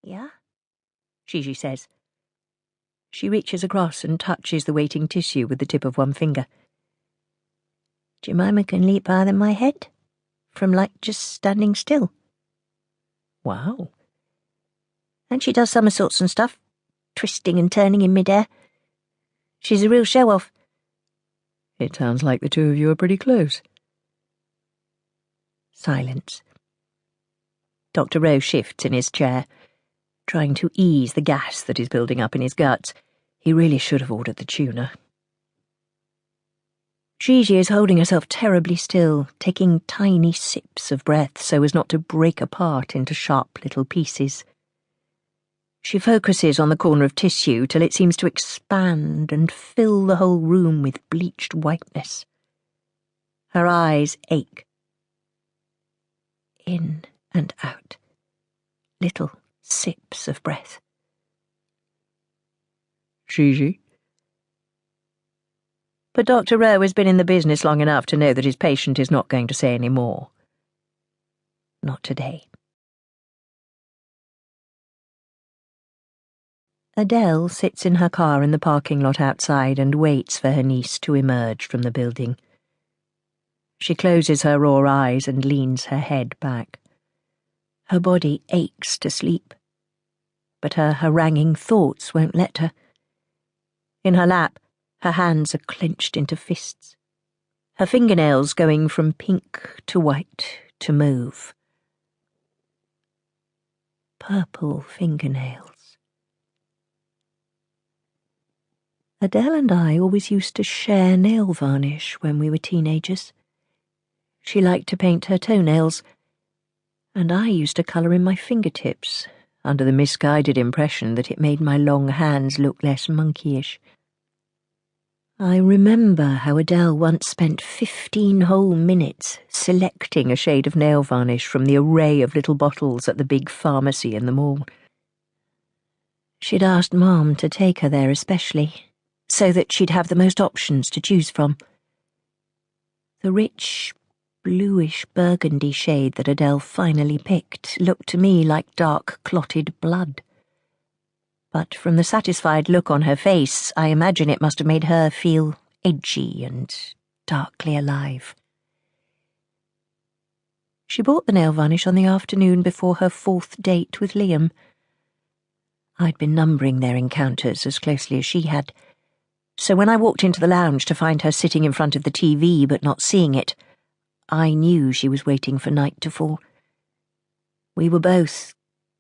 Yeah? Gigi says. She reaches across and touches the waiting tissue with the tip of one finger. Jemima can leap higher than my head, from like just standing still. Wow. And she does somersaults and stuff, twisting and turning in midair. She's a real show-off. It sounds like the two of you are pretty close. Silence. Dr. Rowe shifts in his chair, trying to ease the gas that is building up in his guts. He really should have ordered the tuna. Gigi is holding herself terribly still, taking tiny sips of breath so as not to break apart into sharp little pieces. She focuses on the corner of tissue till it seems to expand and fill the whole room with bleached whiteness. Her eyes ache. In and out. Little sips of breath. Gigi? But Dr. Rowe has been in the business long enough to know that his patient is not going to say any more. Not today. Adele sits in her car in the parking lot outside and waits for her niece to emerge from the building. She closes her raw eyes and leans her head back. Her body aches to sleep, but her haranguing thoughts won't let her. In her lap, her hands are clenched into fists, her fingernails going from pink to white to mauve. Purple fingernails. Adele and I always used to share nail varnish when we were teenagers. She liked to paint her toenails, and I used to colour in my fingertips, under the misguided impression that it made my long hands look less monkeyish. I remember how Adele once spent 15 whole minutes selecting a shade of nail varnish from the array of little bottles at the big pharmacy in the mall. She'd asked Mom to take her there especially, so that she'd have the most options to choose from. The rich, bluish burgundy shade that Adele finally picked looked to me like dark, clotted blood. But from the satisfied look on her face, I imagine it must have made her feel edgy and darkly alive. She bought the nail varnish on the afternoon before her 4th date with Liam. I'd been numbering their encounters as closely as she had, so when I walked into the lounge to find her sitting in front of the TV but not seeing it, I knew she was waiting for night to fall. We were both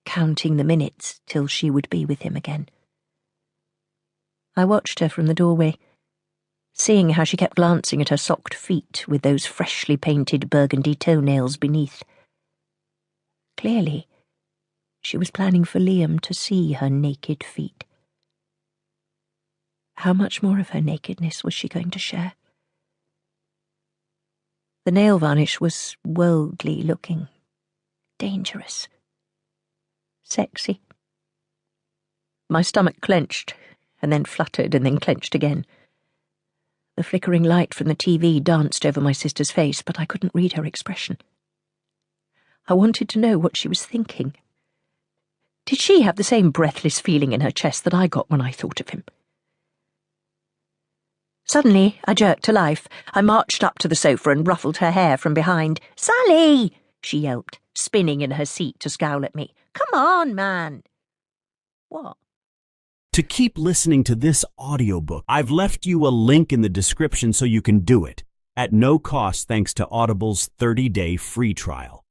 counting the minutes till she would be with him again. I watched her from the doorway, seeing how she kept glancing at her socked feet with those freshly painted burgundy toenails beneath. Clearly, she was planning for Liam to see her naked feet. How much more of her nakedness was she going to share? The nail varnish was worldly looking, dangerous, sexy. My stomach clenched, and then fluttered, and then clenched again. The flickering light from the TV danced over my sister's face, but I couldn't read her expression. I wanted to know what she was thinking. Did she have the same breathless feeling in her chest that I got when I thought of him? Suddenly, I jerked to life. I marched up to the sofa and ruffled her hair from behind. "Sally!" she yelped, spinning in her seat to scowl at me. "Come on, man!" What? To keep listening to this audiobook, I've left you a link in the description so you can do it, at no cost thanks to Audible's 30-day free trial.